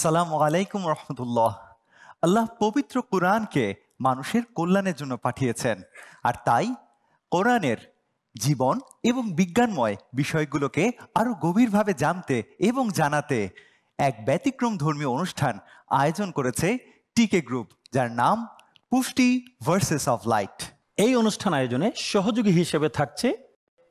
আসসালামু আলাইকুম রহমতুল্লাহ। আল্লাহ পবিত্র কোরআনকে মানুষের কল্যাণের জন্য পাঠিয়েছেন, আর তাই কোরআনের জীবন এবং বিজ্ঞানময় বিষয়গুলোকে আরো গভীরভাবে জানতে এবং জানাতে এক ব্যতিক্রম ধর্মীয় অনুষ্ঠান আয়োজন করেছে টিকে গ্রুপ, যার নাম পুষ্টি ভার্সেস অফ লাইট। এই অনুষ্ঠান আয়োজনে সহযোগী হিসেবে থাকছে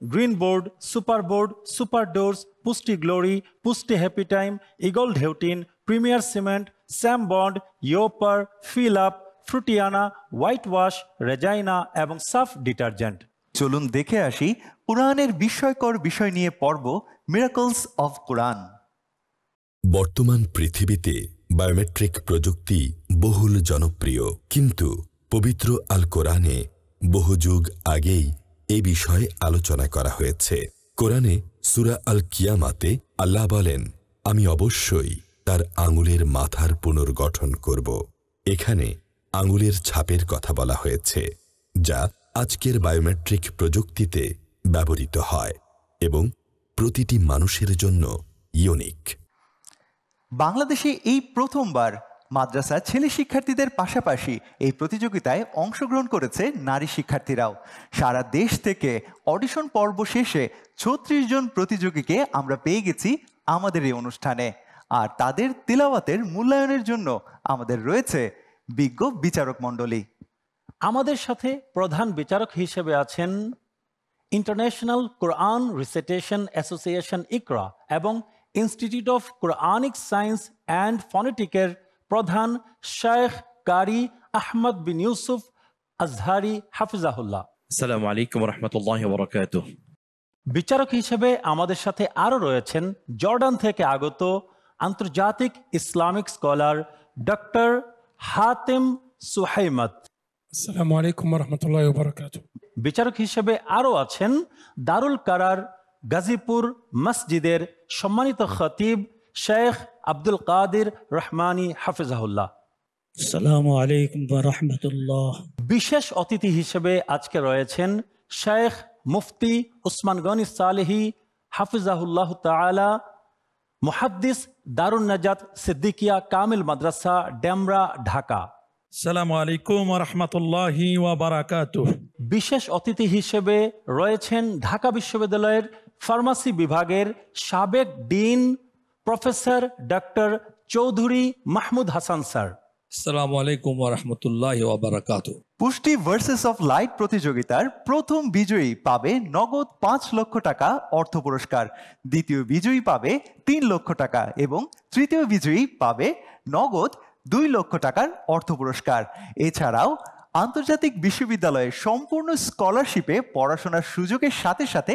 green board, super board, super doors, Pushti glory, Pushti happy time, eagle ঢেউটিন, প্রিমিয়ার সিমেন্ট, স্যাম বন্ড, ইয়োপার, ফিল আপ, ফ্রুটিয়ানা, হোয়াইট ওয়াশ, রেজাইনা এবং সাফ ডিটারজেন্ট। চলুন দেখে আসি কোরআনের বিস্ময়কর বিষয় নিয়ে পর্ব মিরাকলস অফ কোরআন। বর্তমান পৃথিবীতে বায়োমেট্রিক প্রযুক্তি বহুল জনপ্রিয়, কিন্তু পবিত্র আল কোরআনে বহু যুগ আগেই এই বিষয়ে আলোচনা করা হয়েছে। কোরআনে সূরা আল কিয়ামাতে আল্লাহ বলেন, আমি অবশ্যই তার আঙুলের মাথার পুনর্গঠন করব। এখানে আঙুলের ছাপের কথা বলা হয়েছে, যা আজকের বায়োমেট্রিক প্রযুক্তিতে ব্যবহৃত হয় এবং প্রতিটি মানুষের জন্য ইউনিক। বাংলাদেশে এই প্রথমবার মাদ্রাসা ছেলে শিক্ষার্থীদের পাশাপাশি এই প্রতিযোগিতায় অংশগ্রহণ করেছে নারী শিক্ষার্থীরাও। সারা দেশ থেকে অডিশন পর্ব শেষে ৩৬ জন প্রতিযোগীকে আমরা পেয়ে গেছি আমাদের এই অনুষ্ঠানে, আর তাদের তিলাওয়াতের মূল্যায়নের জন্য আমাদের রয়েছে বিজ্ঞ বিচারক মণ্ডলী। আমাদের সাথে প্রধান বিচারক হিসেবে আছেন ইন্টারন্যাশনাল কোরআন রিসাইটেশন অ্যাসোসিয়েশন ইকরা এবং institute of Quranic science and ফনেটিকের প্রধান শেখ কারি আহমদ বিন ইউসুফ আজহারি হাফিজাহুল্লাহ। আসসালামু আলাইকুম রহমতুল্লাহি ওয়া বারাকাতুহু। বিচারক হিসেবে আমাদের সাথে আরও রয়েছেন জর্ডান থেকে আগত আন্তর্জাতিক ইসলামিক স্কলার ডক্টর হাতেম সুহাইমত। আসসালামু আলাইকুম রহমতুল্লাহি ওয়া বারাকাতুহু। বিচারক হিসেবে আরও আছেন দারুল কারার গাজীপুর মসজিদের সম্মানিত খতিব শেখ আব্দুল কাদির রহমানি হাফিজাহুল্লাহ। আসসালামু আলাইকুম ওয়া রাহমাতুল্লাহ। বিশেষ অতিথি হিসেবে আজকে রয়েছেন শেখ মুফতি উসমান গনি সালেহি হাফিজাহুল্লাহ তাআলা, মুহাদ্দিস দারুন নাজাত সিদ্দিকিয়া কামিল মাদ্রাসা ডেমরা ঢাকা। আসসালামু আলাইকুম ওয়া রাহমাতুল্লাহি ওয়া বারাকাতুহু। বিশেষ অতিথি হিসেবে রয়েছেন ঢাকা বিশ্ববিদ্যালয়ের ফার্মাসি বিভাগের সাবেক dean professor doctor Chowdhury Mahmud Hasan sir. আসসালামু আলাইকুম ওয়া রাহমাতুল্লাহি ওয়া বারাকাতুহু। পুষ্টি ভার্সেস অফ লাইট প্রতিযোগিতার প্রথম বিজয়ী পাবে নগদ ৫ লক্ষ টাকা অর্থ পুরস্কার, দ্বিতীয় বিজয়ী পাবে ৩ লক্ষ টাকা এবং তৃতীয় বিজয়ী পাবে নগদ ২ লক্ষ টাকার অর্থ পুরস্কার। এছাড়াও আন্তর্জাতিক বিশ্ববিদ্যালয়ে সম্পূর্ণ স্কলারশিপে পড়াশোনার সুযোগের সাথে সাথে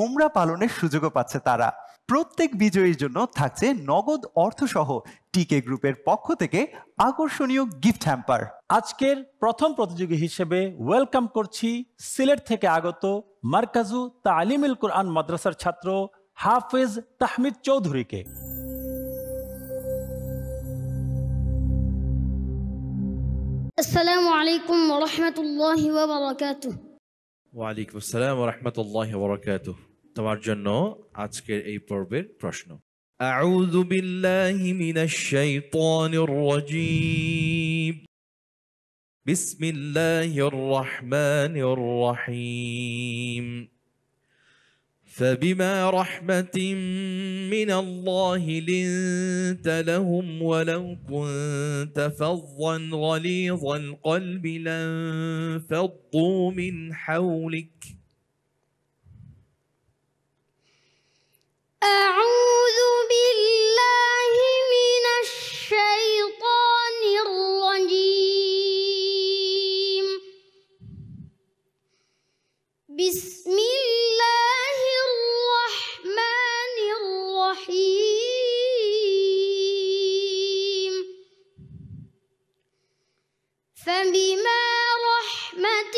ওমরা পালনের সুযোগও পাচ্ছে তারা। প্রত্যেক বিজয়ীর জন্য থাকছে নগদ অর্থসহ টিকে গ্রুপের পক্ষ থেকে আকর্ষণীয় গিফট হ্যাম্পার। আজকের প্রথম প্রতিযোগী হিসেবে ওয়েলকাম করছি সিলেট থেকে আগত মারকাজু তালিমুল কোরআন মাদ্রাসার ছাত্র হাফেজ তাহমিদ চৌধুরীকে। আসসালামু আলাইকুম ওয়া রাহমাতুল্লাহি ওয়া বারাকাতুহু। ওয়া আলাইকুম আসসালাম ওয়া রাহমাতুল্লাহি ওয়া বারাকাতুহু। তোমার জন্য আজকের এই পর্বের প্রশ্ন। আউযু বিল্লাহি মিনাশ শাইতানির রাজীম। বিসমিল্লাহির রহমানির রহিম। فبما رحمة من الله لنت لهم ولو كنت فظا غليظ القلب لانفضوا من حولك. أعوذ بالله من الشيطان الرجيم. بسم الله الرحمن الرحيم. فبما رحمة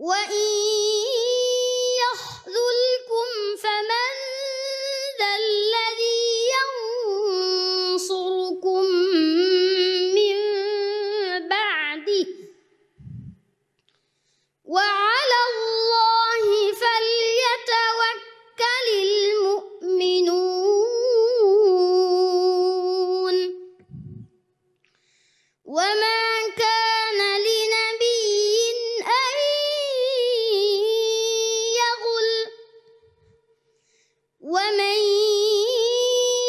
وإن يخذلكم فمن ذا الذي ينصركم من بعده وعلى الله فليتوكل المؤمنون وما كان لنبي أن يغل ومن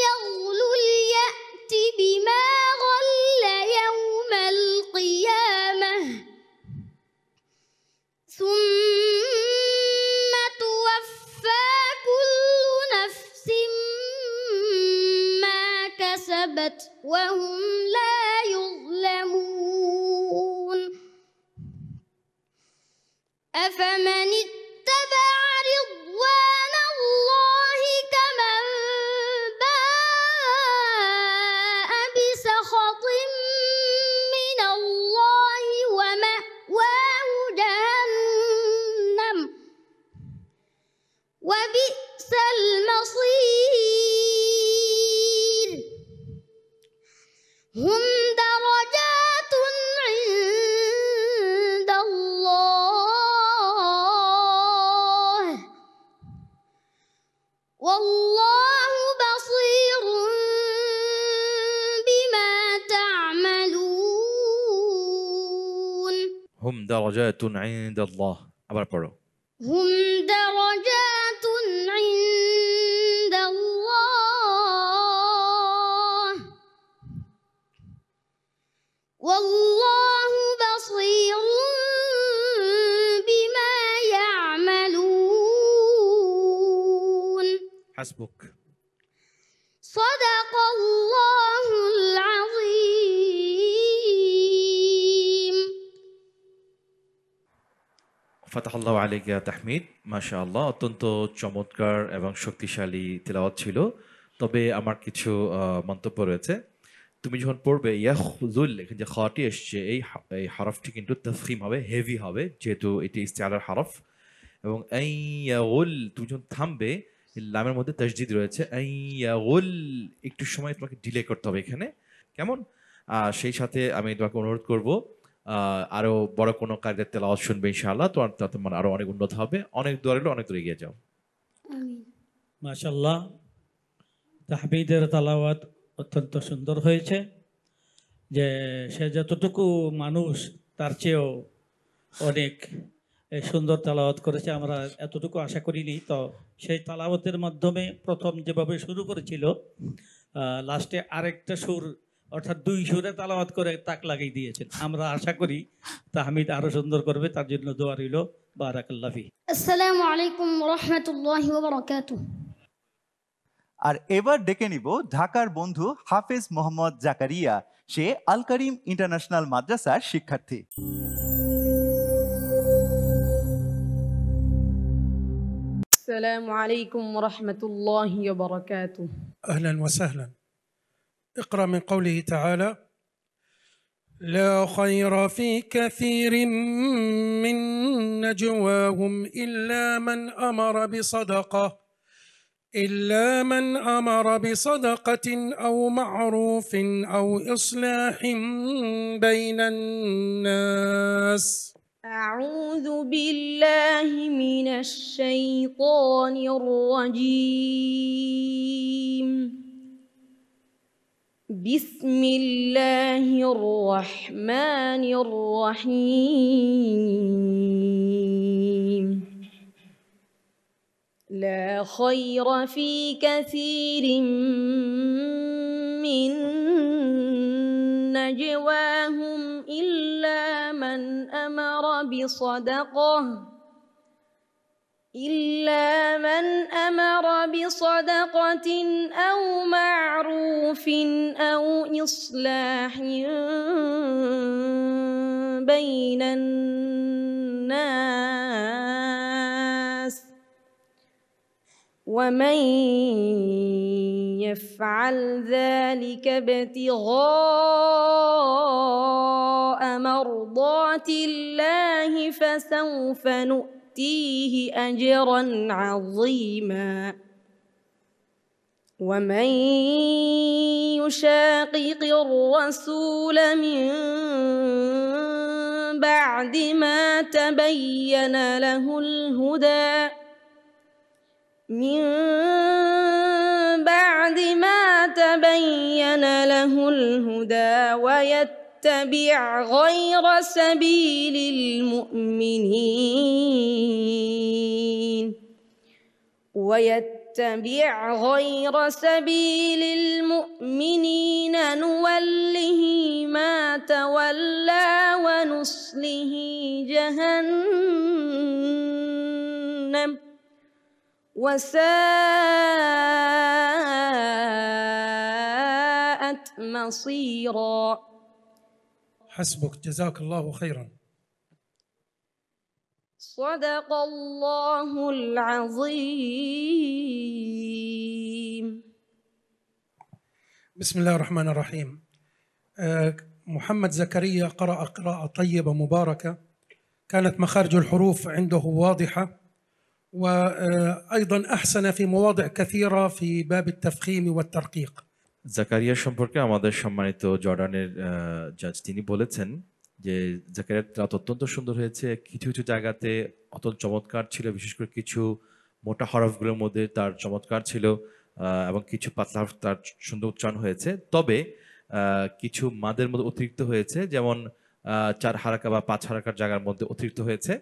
يغلل يأت بما غل يوم القيامة ثم توفى كل نفس ما كسبت وهم لا يظلمون أفمن اتبع رضوان الله كمن باء بسخط من الله ومأواه جهنم وبئس المصير هم درجات عند الله والله بصير بما تعملون হুম দারাজাতুন ইনদাল্লাহ। আবার পড়ো। هم درجات عند الله والله بصير بما يعملون হাসবুক। صدق الله العظيم ফাতাহাল্লাহু আলাইকা তাহমিদ। মাশাআল্লাহ, অত্যন্ত চমৎকার এবং শক্তিশালী তেলাওয়াত ছিল। তবে আমার কিছু মন্তব্য রয়েছে। তুমি যখন পড়বে ইয়াখযুল, এখানে যে খাটি এসছে এই হরফটি কিন্তু তাফখীম হবে, হেভি হবে, যেহেতু এটি ইস্তিআলার হরফ। এবং আইয়াগুল, তুমি যখন থামবে লামের মধ্যে তাসদিদ রয়েছে, আইয়াগুল একটু সময় তোমাকে ডিলে করতে হবে এখানে, কেমন? সেই সাথে আমি তোমাকে অনুরোধ করব আরো বড় কোনো কায়দার তেলাওয়াত শুনবে ইনশাআল্লাহ, তো তাতে মানে আরো অনেক উন্নত হবে। অনেক দূর হলে অনেক দূর এগিয়ে যাও। آمين মাশাআল্লাহ, তাহমিদের তালাওয়াত অত্যন্ত সুন্দর হয়েছে। যে সে যতটুকু মানুষ তার চেয়েও অনেক সুন্দর তালাওয়াত করেছে, আমরা এতটুকু আশা করিনি। তো সেই তালাওয়াতের মাধ্যমে প্রথম যেভাবে শুরু করেছিল, লাস্টে আরেকটা সুর অর্থাৎ 2 সুরে তালাওয়াত করে তাক লাগিয়ে দিয়েছেন। আমরা আশা করি তাহমিদ আরো সুন্দর করবে, তার জন্য দোয়া রইল। বারাকাল্লাহ ফি। السلام عليكم ورحمة الله وبركاته আর এবার ডেকে নিব ঢাকার বন্ধু হাফেজ মোহাম্মদ জাকারিয়া। সে আল কারিম ইন্টারন্যাশনাল মাদ্রাসার শিক্ষার্থী। السلام عليكم ورحمة الله وبركاته. أهلا وسهلا. اقرأ من قوله تعالى: لا خير في كثير من نجواهم إلا من أمر بصدقة أو معروف أو إصلاح بين الناس. أعوذ بالله من الشيطان الرجيم. بسم الله الرحمن الرحيم. لا خير في كثير من نجواهم إلا من أمر بصدقة أو معروف أو إصلاح بين الناس ومن يفعل ذلك ابتغاء مرضات الله فسوف نؤتيه أجرا عظيما ومن يشاقق الرسول من بعد ما تبين له الهدى ويتبع غير سبيل المؤمنين نوله ما تولى ونصله جهنم وساءت مصيرا. حسبك، جزاك الله خيرا. صدق الله العظيم. بسم الله الرحمن الرحيم. محمد زكريا قرأ قراءة طيبة مباركة، كانت مخارج الحروف عنده واضحة، وأيضا أحسن في مواضع كثيرة في باب التفخيم والترقيق. জাকারিয়া সম্পর্কে আমাদের সম্মানিত জর্ডানের জাজ তিনি বলেছেন যে জাকারিয়ার তেলাওয়াত অত্যন্ত সুন্দর হয়েছে, কিছু কিছু জায়গাতে অত্যন্ত চমৎকার ছিল, বিশেষ করে কিছু মোটা হরফগুলোর মধ্যে তার চমৎকার ছিল এবং কিছু পাতলা হরফ তার সুন্দর উচ্চারণ হয়েছে। তবে কিছু মাদের মধ্যে অতিরিক্ত হয়েছে, যেমন 4 হারাকা বা 5 হারাকার জায়গার মধ্যে অতিরিক্ত হয়েছে।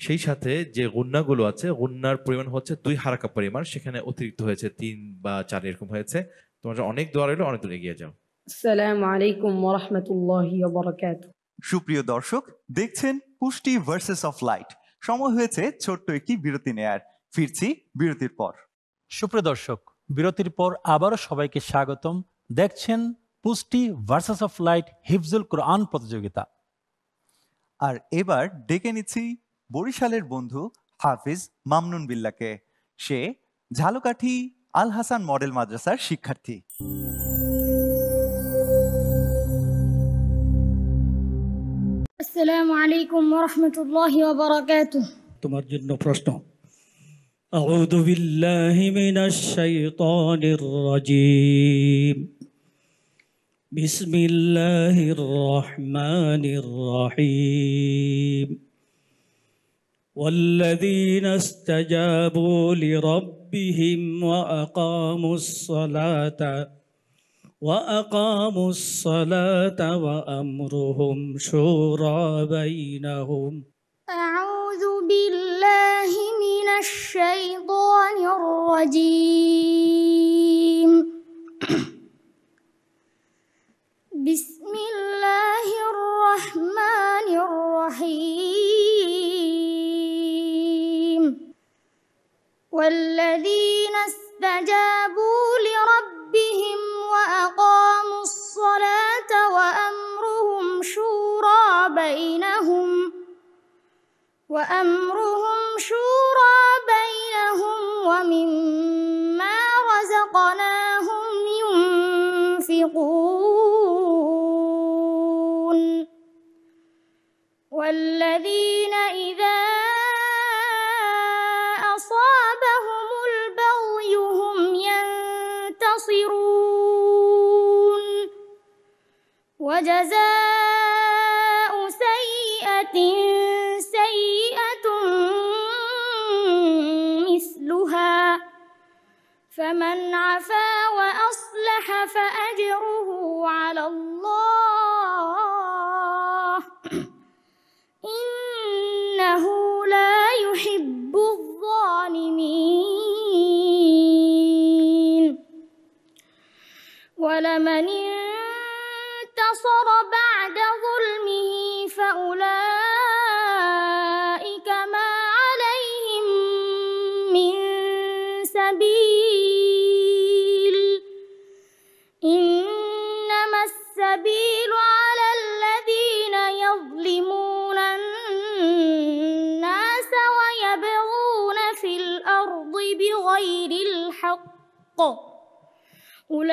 সেই সাথে যে গুন্নাগুলো আছে, গুন্নার পরিমাণ হচ্ছে 2 হারাকা পরিমাণ, সেখানে অতিরিক্ত হয়েছে 3 বা 4 এরকম হয়েছে। তোমার অনেক দোয়া রইল, অনেক দূর এগিয়ে যাও। আসসালামু আলাইকুম ওয়া রাহমাতুল্লাহি ওয়া বারাকাতুহু। সুপ্রিয় দর্শক, দেখছেন পুষ্টি ভার্সেস অফ লাইট। সময় হয়েছে ছোট্ট একটি বিরতি নেয়ার। ফিরছি বিরতির পর। সুপ্রিয় দর্শক, বিরতির পর আবারও সবাইকে স্বাগতম। দেখছেন পুষ্টি ভার্সেস অফ লাইট হিফজুল কোরআন প্রতিযোগিতা। আর এবার ডেকে নিচ্ছি বরিশালের বন্ধু হাফিজ মামনুন বিল্লাহকে। সে ঝালকাঠি আল হাসান মডেল মাদ্রাসার শিক্ষার্থী। আসসালামু আলাইকুম ওয়া রাহমাতুল্লাহি ওয়া বারাকাতুহু। তোমার জন্য প্রশ্ন। আউযু বিল্লাহি মিনাশ শাইতানির রাজীম। বিসমিল্লাহির রহমানির রহিম। والذين استجابوا لربهم وأقاموا الصلاة وأمرهم شورى بينهم. أعوذ بالله من الشيطان الرجيم. بسم الله الرحمن الرحيم. والذين استجابوا لربهم وأقاموا الصلاة وأمرهم شورى بينهم ومما رزقناهم ينفقون. والذين إذا أصابهم البغي هم ينتصرون. وجزاء سيئة سيئة مثلها فمن عفا وأصلح فأجره على الله إنه لا يحب الظالمين. ولمن انتصر بعد ظلمه فأولئك ما عليهم من سبيل. إنما السبيل على الذين يظلمون الناس ويبغون في الأرض بغير الحق أولئك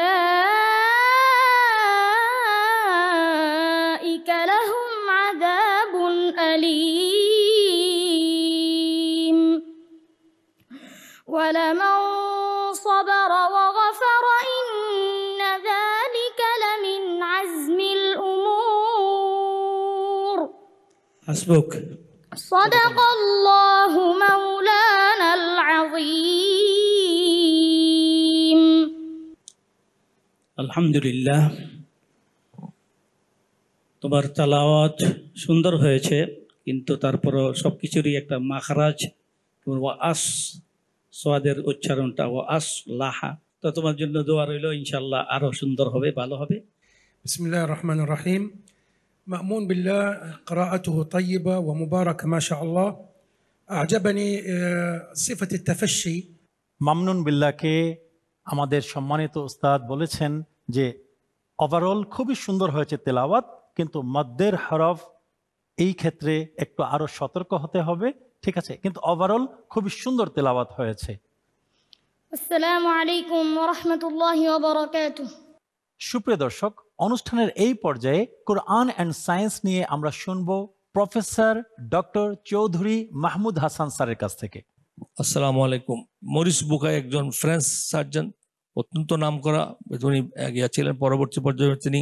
لهم عذاب أليم ولمن صبر وغفر إن ذلك لمن عزم الأمور حسبك صدق الله مولانا العظيم আলহামদুলিল্লাহ, তোমার তেলাওয়াত সুন্দর হয়েছে, কিন্তু তারপরও সব কিছুরই একটা মাখরাজ, ওয়া আস সোয়াদের উচ্চারণটা ওয়া আস লাহা, তো তোমার জন্য দোয়া রইল, ইনশাল্লাহ আরো সুন্দর হবে, ভালো হবে। بسم الله الرحمن الرحيم. مأمون بالله، قراءته طيبة ومباركة ما شاء الله. أعجبني صفة التفشي. মামনুন বিল্লাহকে আমাদের সম্মানিত উস্তাদ বলেছেন যে ওভারঅল খুবই সুন্দর হয়েছে তেলাওয়াত, কিন্তু মদ্দের হরফ এই ক্ষেত্রে একটু আরো সতর্ক হতে হবে, ঠিক আছে, কিন্তু ওভারঅল খুবই সুন্দর তেলাওয়াত হয়েছে। আসসালামু আলাইকুম ওয়া রাহমাতুল্লাহি ওয়া বারাকাতুহু। সুপ্রিয় দর্শক, অনুষ্ঠানের এই পর্যায়ে কোরআন অ্যান্ড সায়েন্স নিয়ে আমরা শুনব প্রফেসর ডক্টর চৌধুরী মাহমুদ হাসান স্যারের কাছ থেকে। আসসালামু আলাইকুম। মরিস বুকাই একজন ফ্রেঞ্চ সার্জন, অত্যন্ত নামকরা। উনি ছিলেন, পরবর্তী পর্যায়ে তিনি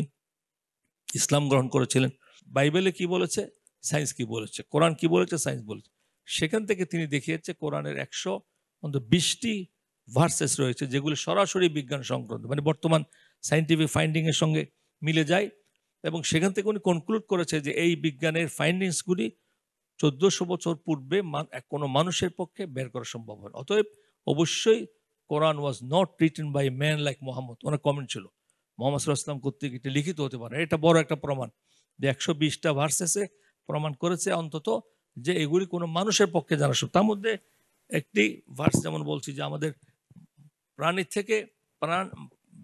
ইসলাম গ্রহণ করেছিলেন। বাইবেলে কি বলেছে, সায়েন্স কি বলেছে, কোরআন কি বলেছে, সায়েন্স বলেছে, সেখান থেকে তিনি দেখিয়েছে কোরআনের 120টি ভার্সেস রয়েছে যেগুলি সরাসরি বিজ্ঞান সংক্রান্ত, মানে বর্তমান সায়েন্টিফিক ফাইন্ডিং এর সঙ্গে মিলে যায়, এবং সেখান থেকে উনি কনক্লুড করেছে যে এই বিজ্ঞানের ফাইন্ডিংসগুলি 1400 বছর পূর্বে কোনো মানুষের পক্ষে বের করা সম্ভব হয়। অতএব অবশ্যই Quran was not written by man like Muhammad. ওনার কমেন্ট ছিল মোহাম্মদ সাল্লাল্লাহু আলাইহি ওয়াসাল্লাম কর্তৃক এটা লিখিত হতে পারে। এটা বড় একটা প্রমাণ যে 120টা ভার্সেসে প্রমাণ করেছে অন্তত যে এগুলি কোনো মানুষের পক্ষে জানা সম্ভব। তার মধ্যে একটি ভার্স যেমন বলছি যে আমাদের প্রাণীর থেকে প্রাণ,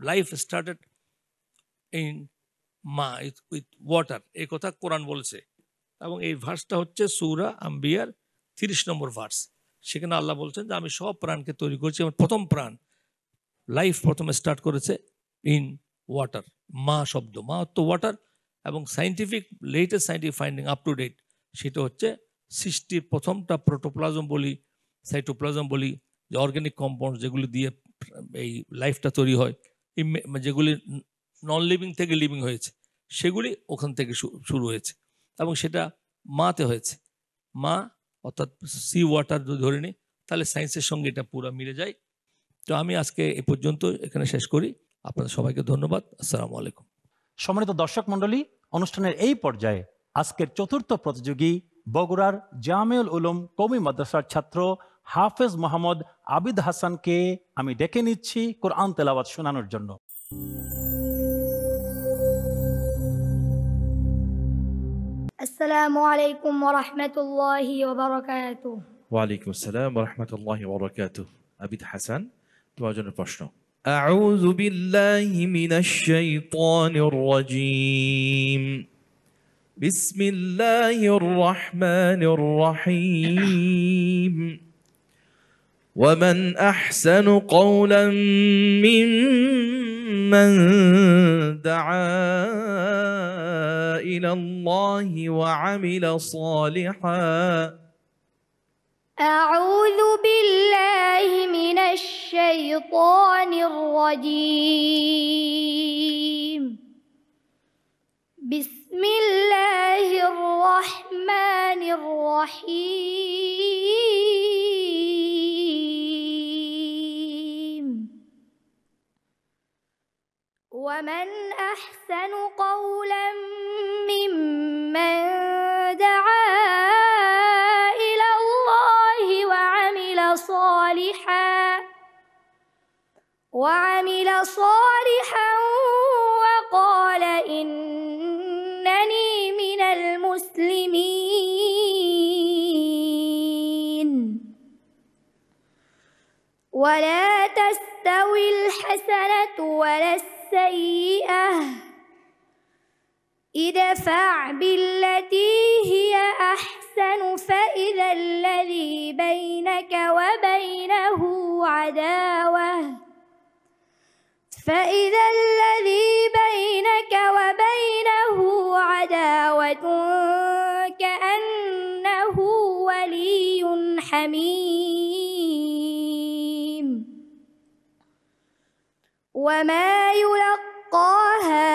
লাইফ স্টার্টেড ইন মা উইথ ওয়াটার, এই কথা কোরআন বলছে, এবং এই ভার্সটা হচ্ছে সূরা আম্বিয়ার 30 নম্বর ভার্স। সেখানে আল্লাহ বলছেন যে আমি সব প্রাণকে তৈরি করেছি, আমার প্রথম প্রাণ লাইফ প্রথমে স্টার্ট করেছে ইন ওয়াটার, মা শব্দ, মা তো ওয়াটার। এবং scientific latest scientific finding up to date সেটা হচ্ছে সৃষ্টির প্রথমটা প্রোটোপ্লাজম বলি, সাইটোপ্লাজম বলি, যে অর্গানিক কম্পাউন্ড যেগুলি দিয়ে এই লাইফটা তৈরি হয়, যেগুলি নন লিভিং থেকে লিভিং হয়েছে, সেগুলি ওখান থেকে শুরু হয়েছে, এবং সেটা মাতে হয়েছে। মা অর্থাৎ সি ওয়াটার যদি ধরে নিই তাহলে সায়েন্সের সঙ্গে এটা পুরো মিলে যায়। তো আমি আজকে এ পর্যন্ত এখানে শেষ করি। আপনাদের সবাইকে ধন্যবাদ। আসসালামু আলাইকুম। সম্মানিত দর্শক মণ্ডলী, অনুষ্ঠানের এই পর্যায়ে আজকের চতুর্থ প্রতিযোগী বগুড়ার জামিউল উলুম কওমি মাদ্রাসার ছাত্র হাফেজ মোহাম্মদ আবিদ হাসানকে আমি ডেকে নিচ্ছি কোরআন তেলাওয়াত শোনানোর জন্য। আসসালামু আলাইকুম ওয়া রাহমাতুল্লাহি ওয়া বারাকাতুহু। ওয়ালাইকুম আসসালাম ওয়া রাহমাতুল্লাহি ওয়া বারাকাতুহু। আবিদ হাসান, তোমার জন্য প্রশ্ন। আউযু বিল্লাহি মিনাশ শাইতানির রাজীম। বিসমিল্লাহির রাহমানির রাহিম। ومن أحسن قولا ممن دعا إلى الله وعمل صالحا. أعوذ بالله من الشيطان الرجيم. بسم الله الرحمن الرحيم. ومن أحسن قولا ممن دعا إلى الله وعمل صالحا وقال إنني من المسلمين. ولا تستوي الحسنة ولا السيئة ادفع بالتي هي أحسن فإذا الذي بينك وبينه عداوة فإذا الذي بينك وبينه عداوة كأنه ولي حميم وما يلقاها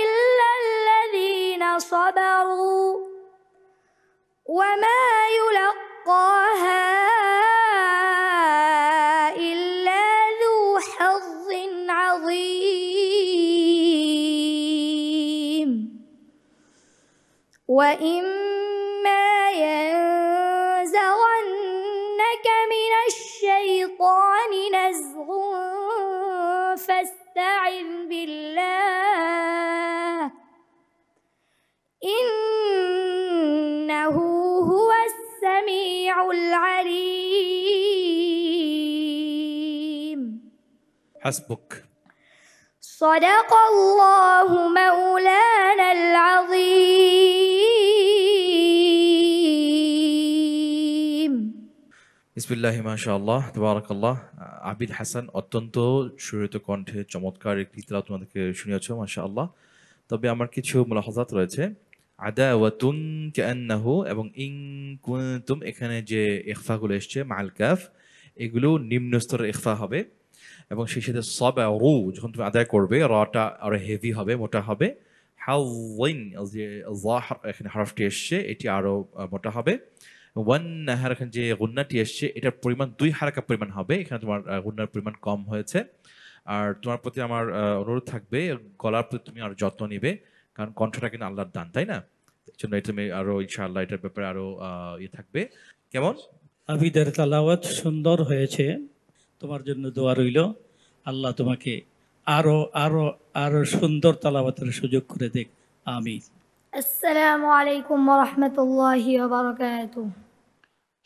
إلا الذين صبروا وما يلقاها إلا ذو حظ عظيم وإما ينزغنك من الشيطان نزغ فاستعذ بالله إنه هو السميع العليم. حسبك. صدق الله مولانا العظيم. বিসমিল্লাহি মাশাআল্লাহ তাবারাকাল্লাহ। আবিদ হাসান অত্যন্ত সুরিত কণ্ঠে চমৎকার একটি তিলাওয়াত তোমাদেরকে শুনিয়েছো মাশাআল্লাহ। তবে আমার কিছু মুলাহাজাত রয়েছে। আদাওয়াতুন কান্নাহু এবং ইন কুনতুম, এখানে যে ইখফাগুলো এসছে মাল কাফ, এগুলো নিম্ন স্তরের ইখফা হবে এবং সেই সাথে সাবরু যখন তুমি আদায় করবে রাটা আরো হেভি হবে, মোটা হবে। হাওয়াইন যে এখানে হরফটি এসছে এটি আরো মোটা হবে। ওয়ান নাহার এখানে যে গুন্নাটি এসছে এটার পরিমাণ 2 হারাকা পরিমাণ হবে, এখানে তোমার গুন্নার পরিমাণ কম হয়েছে। আর তোমার প্রতি আমার অনুরোধ থাকবে গলার প্রতি তুমি আরো যত্ন নিবে, কারণ কণ্ঠটা কিন্তু আল্লাহর দান, তাই না? এই জন্য এটা তুমি আরো ইনশাআল্লাহ এটার ব্যাপারে আরো থাকবে। কেমন আবিদের তালাওয়াত সুন্দর হয়েছে, তোমার জন্য দোয়া রইল। আল্লাহ তোমাকে আরো আরো আরো সুন্দর তালাওয়াতের সুযোগ করে দেখ, আমিন। আসসালামু আলাইকুম ওয়া রাহমাতুল্লাহি ওয়া বারাকাতুহু।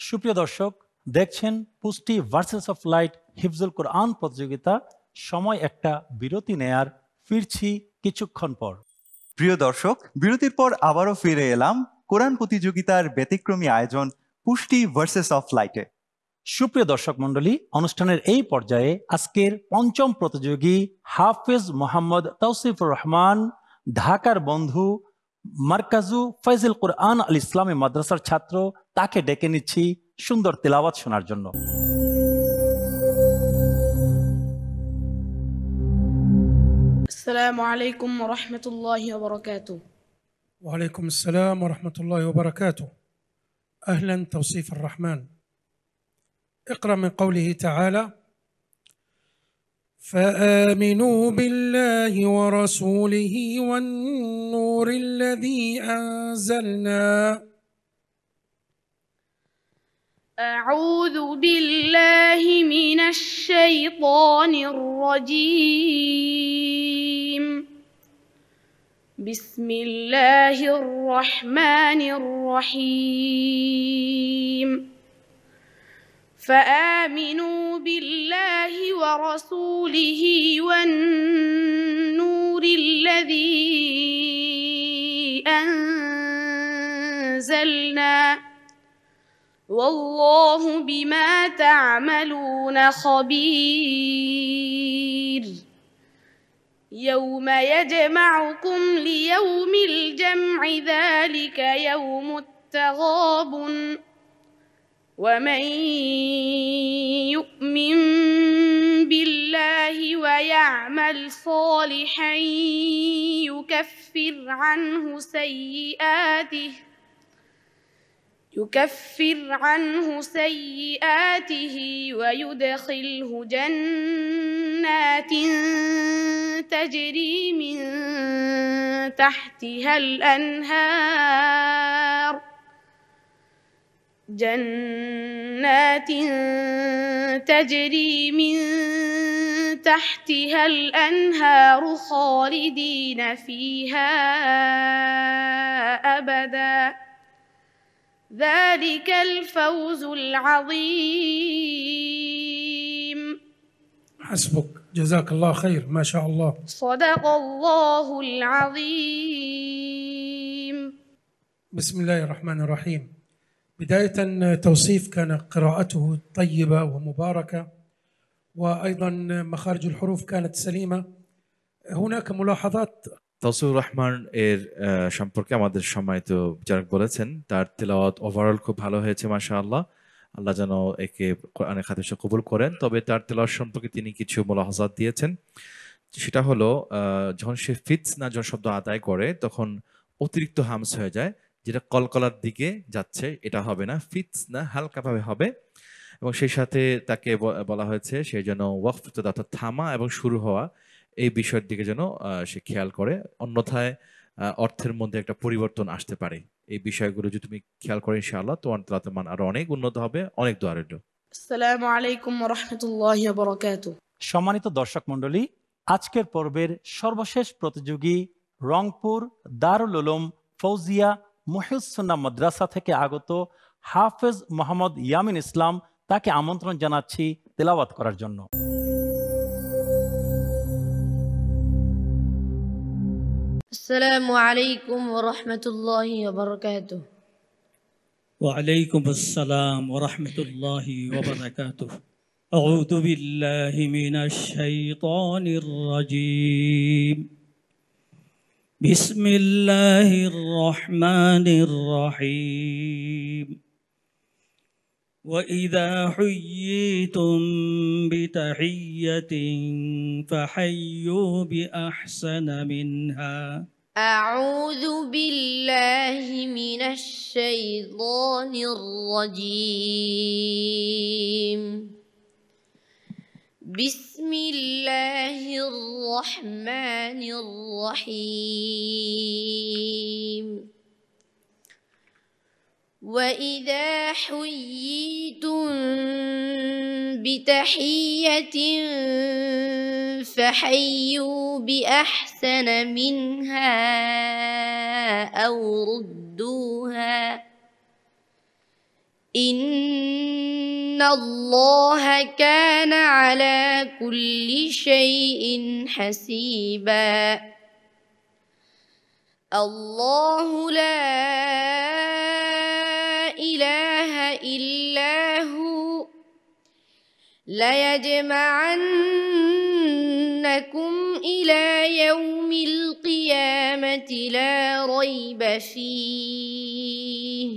সুপ্রিয় দর্শক, দেখছেন পুষ্টি ভার্সেস অফ লাইট হিফজুল কোরআন প্রতিযোগিতা। সময় একটা বিরতি নেয়ার, ফিরছি কিছুক্ষণ পর। প্রিয় দর্শক, বিরতির পর আবারও ফিরে এলাম কোরআন প্রতিযোগিতার ব্যতিক্রমী আয়োজন পুষ্টি ভার্সেস অফ লাইটে। সুপ্রিয় দর্শক মণ্ডলী, অনুষ্ঠানের এই পর্যায়ে আজকের পঞ্চম প্রতিযোগী হাফেজ মোহাম্মদ তৌসিফুর রহমান, ঢাকার বন্ধু, মার্কাজু ফয়জুল কোরআন আল ইসলামী মাদ্রাসার ছাত্র, তাকে ডেকে নিচ্ছি সুন্দর তিলাওয়াত শোনার জন্য। السلام عليكم ورحمة الله وبركاته. وعليكم السلام ورحمة الله وبركاته. أهلا توصيف الرحمن. اقرأ من قوله تعالى: فآمنوا بالله ورسوله والنور الذي أنزلنا. أعوذ بالله من الشيطان الرجيم. بسم الله الرحمن الرحيم. فآمنوا بالله ورسوله والنور الذي أنزلنا والله بما تعملون خبير. يوم يجمعكم ليوم الجمع ذلك يوم التغابن ومن يؤمن بالله ويعمل صالحا يكفر عنه سيئاته ويدخله جنات تجري من تحتها الأنهار خالدين فيها أبدا. ذلك الفوز العظيم. حسبك، جزاك الله خير، ما شاء الله. صدق الله العظيم. بسم الله الرحمن الرحيم. بداية توصيف كان قراءته طيبة ومباركة، وأيضا مخارج الحروف كانت سليمة. هناك ملاحظات. তাওসিফুর রহমান এর সম্পর্কে আমাদের সম্মানিত বিচারক বলেছেন তার তেলাওয়াত ওভারঅল খুব ভালো হয়েছে মাশাআল্লাহ। আল্লাহ যেন একে কোরআনের খাতিরে কবুল করেন। তবে তার তেলাওয়াত সম্পর্কে তিনি কিছু মুলাহাজাত দিয়েছেন। সেটা হলো যখন সে ফিতনা যখন শব্দ আদায় করে তখন অতিরিক্ত হামস হয়ে যায়, যেটা কলকলার দিকে যাচ্ছে, এটা হবে না, ফিতনা হালকাভাবে হবে। এবং সেই সাথে তাকে বলা হয়েছে সে যেন ওয়াকফ অর্থাৎ থামা এবং শুরু হওয়া এই বিষয়ের দিকে যেন সে খেয়াল করে, অন্যথায় অর্থের মধ্যে একটা পরিবর্তন আসতে পারে। এই বিষয়গুলো যদি তুমি খেয়াল করো ইনশাআল্লাহ তোমার তেলাওয়াতের মান আরো অনেক উন্নত হবে। অনেক দোয়া রইল। আসসালামু আলাইকুম ওয়া রাহমাতুল্লাহি ওয়া বারাকাতুহু। সম্মানিত দর্শক মণ্ডলী, আজকের পর্বের সর্বশেষ প্রতিযোগী রংপুর দারুল উলুম ফৌজিয়া মুহিউস-সুন্নাহ মাদ্রাসা থেকে আগত হাফেজ মোহাম্মদ ইয়ামিন ইসলাম, তাকে আমন্ত্রণ জানাচ্ছি তেলাওয়াত করার জন্য। আসসালামু আলাইকুম ওয়া রাহমাতুল্লাহি ওয়া বারাকাতুহু। وعليكم السلام ورحمة الله وبركاته. أعوذ بالله من الشيطان الرجيم. بسم الله الرحمن الرحيم. وإذا حييتم بتحية فحيوا بأحسن منها. أعوذ بالله من الشيطان الرجيم. بسم الله الرحمن الرحيم. وإذا حييتم بتحية فحيوا بأحسن منها أو ردوها إن الله كان على كل شيء حسيبا. الله لا إله إلا هو ليجمعنكم إلى يوم القيامة لا ريب فيه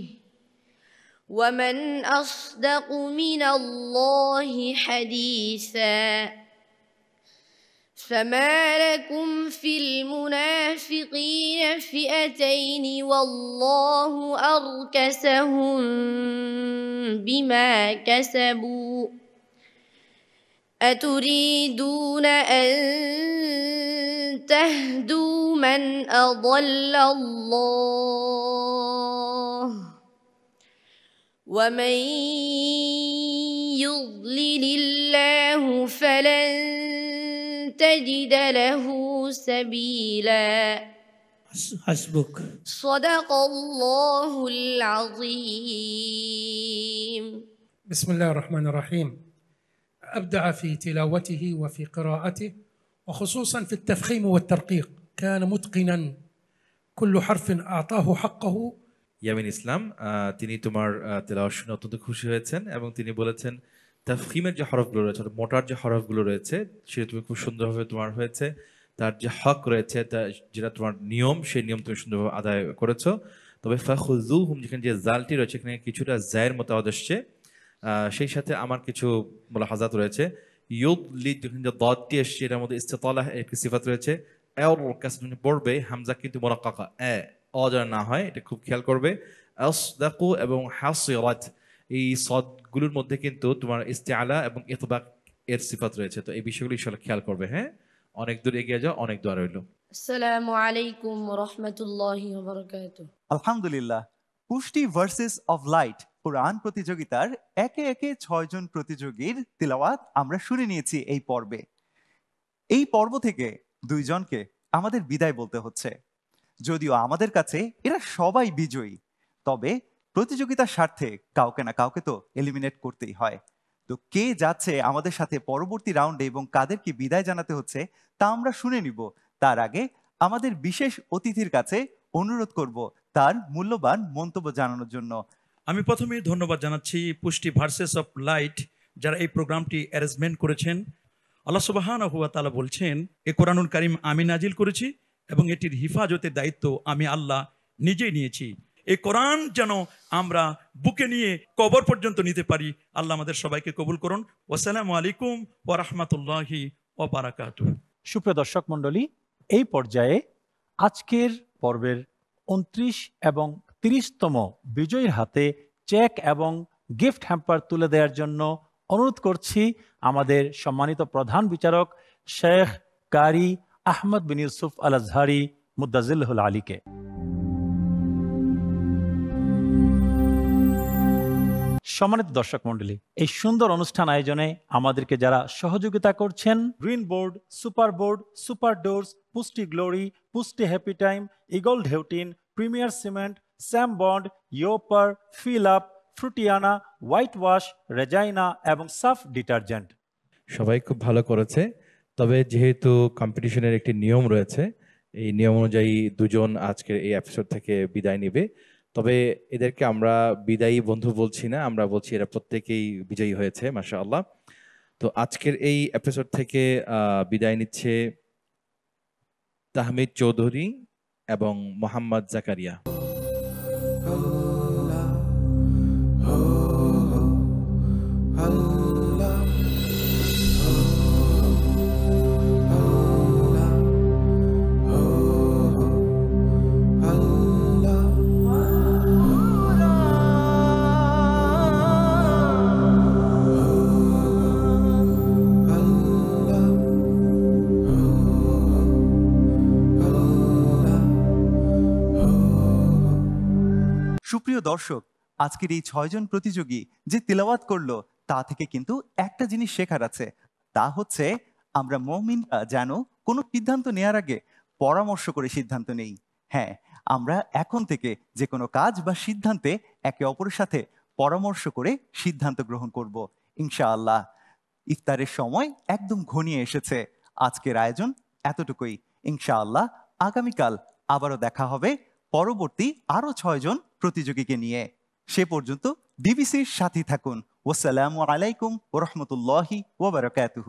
ومن أصدق من الله حديثا. فما لكم في المنافقين فئتين والله أركسهم بما كسبوا أتريدون أن تهدوا من أضل الله ومن يضلل الله فلن تجد له سبيلا. حسبك. صدق الله العظيم. بسم الله الرحمن الرحيم. أبدع في تلاوته وفي قراءته وخصوصا في التفخيم والترقيق، كان متقنا كل حرف أعطاه حقه. ইয়ামিন ইসলাম তিনি তোমার তেলাওয়াত শুনে অত্যন্ত খুশি হয়েছেন এবং তিনি বলেছেন তাফখিমের যে হরফগুলো রয়েছে, মোটার যে হরফগুলো রয়েছে সেটা তুমি খুব সুন্দরভাবে তোমার হয়েছে, তার যে হক রয়েছে যেটা তোমার নিয়ম, সেই নিয়ম তুমি সুন্দরভাবে আদায় করেছো। তবে ফাখুযুহুম যেখানে যে জালটি রয়েছে এখানে কিছুটা জায়ের মতো আওয়াজ আসছে, সেই সাথে আমার কিছু মুলাহাজাত রয়েছে। ইউদলি যেখানে যে দাদটি আসছে এটার মধ্যে ইস্তিতালাহ একটি সিফাত রয়েছে, এর কাছে তুমি পড়বে হামজা কিন্তু মুরাক্কাকা অজা না হয়, এটা খুব খেয়াল করবে। আসদাকু এবং হাসিরাত এই সদগুলোর মধ্যে কিন্তু তোমার ইস্তিআলা এবং ইতবাক এর সিফাত রয়েছে, তো এই বিষয়গুলো ইনশাআল্লাহ খেয়াল করবে। হ্যাঁ, অনেক দূর এগিয়ে যাও, অনেক দোয়া রইল। আসসালামু আলাইকুম ওয়া রাহমাতুল্লাহি ওয়া বারাকাতুহু। আলহামদুলিল্লাহ, পুষ্টি ভার্সেস অফ লাইট কোরআন প্রতিযোগিতার একে একে 6 জন প্রতিযোগীর তিলাওয়াত আমরা শুনে নিয়েছি এই পর্বে। এই পর্ব থেকে 2 জনকে আমাদের বিদায় বলতে হচ্ছে। যদিও আমাদের কাছে এরা সবাই বিজয়ী, তবে প্রতিযোগিতার স্বার্থে কাউকে না কাউকে তো এলিমিনেট করতেই হয়। তো কে যাচ্ছে আমাদের সাথে পরবর্তী রাউন্ডে এবং কাদেরকে বিদায় জানাতে হচ্ছে তা আমরা শুনে নিব। তার আগে আমাদের বিশেষ অতিথির কাছে অনুরোধ করব তার মূল্যবান মন্তব্য জানানোর জন্য। আমি প্রথমেই ধন্যবাদ জানাচ্ছি পুষ্টি ভার্সেস অফ লাইট যারা এই প্রোগ্রামটি অ্যারেঞ্জমেন্ট করেছেন। আল্লাহ সুবহানাহু ওয়া তাআলা বলছেন, এ কোরআনুল কারীম আমি নাজিল করেছি এবং এটির হিফাজতের দায়িত্ব আমি আল্লাহ নিজেই নিয়েছি। এই কোরআন যেন আমরা বুকে নিয়ে কবর পর্যন্ত নিতে পারি। আল্লাহ আমাদের সবাইকে কবুল করুন। ওয়াসসালামু আলাইকুম ওয়া রাহমাতুল্লাহি ওয়া বারাকাতুহু। সুপ্রিয় দর্শক মণ্ডলী, এই পর্যায়ে আজকের পর্বের 29 এবং 30তম বিজয়ীর হাতে চেক এবং গিফট হ্যাম্পার তুলে দেওয়ার জন্য অনুরোধ করছি আমাদের সম্মানিত প্রধান বিচারক শেখ কারি আহমদ বিন ইউসুফ আল আজহারি মুদ্দাজিল্লাহুল আলীকে। সম্মানিত দর্শক মণ্ডলী, এই সুন্দর অনুষ্ঠান আয়োজনে আমাদেরকে যারা সহযোগিতা করছেন, green board, super board, super doors, Pushti glory, Pushti happy time, eagle ঢেউটিন, প্রিমিয়ার সিমেন্ট, স্যাম বন্ড, ইয়োপার, ফিল আপ, ফ্রুটিয়ানা, হোয়াইট ওয়াশ, রেজাইনা এবং সাফ ডিটারজেন্ট। সবাই খুব ভালো করেছে, তবে যেহেতু কম্পিটিশনের একটি নিয়ম রয়েছে, এই নিয়ম অনুযায়ী দুজন আজকের এই এপিসোড থেকে বিদায় নেবে। তবে এদেরকে আমরা বিদায়ী বন্ধু বলছি না, আমরা বলছি এরা প্রত্যেকেই বিজয়ী হয়েছে মাশাআল্লাহ। তো আজকের এই এপিসোড থেকে বিদায় নিচ্ছে তাহমিদ চৌধুরী এবং মোহাম্মদ জাকারিয়া। সুপ্রিয় দর্শক, আজকের এই 6 জন প্রতিযোগী যে তিলাওয়াত করলো তা থেকে কিন্তু একটা জিনিস শেখার আছে, তা হচ্ছে আমরা মুমিনরা যেন কোনো সিদ্ধান্ত নেওয়ার আগে পরামর্শ করে সিদ্ধান্ত নেই। হ্যাঁ, আমরা এখন থেকে যে কোনো কাজ বা সিদ্ধান্তে একে অপরের সাথে পরামর্শ করে সিদ্ধান্ত গ্রহণ করব ইনশাআল্লাহ। ইফতারের সময় একদম ঘনিয়ে এসেছে। আজকের আয়োজন এতটুকুই। ইনশাআল্লাহ আগামীকাল আবারও দেখা হবে পরবর্তী আরো 6 জন প্রতিযোগীকে নিয়ে। সে পর্যন্ত ডিবিসির সাথী থাকুন। ওয়াসসালামু আলাইকুম ওয়া রাহমাতুল্লাহি ওয়া বারাকাতুহু।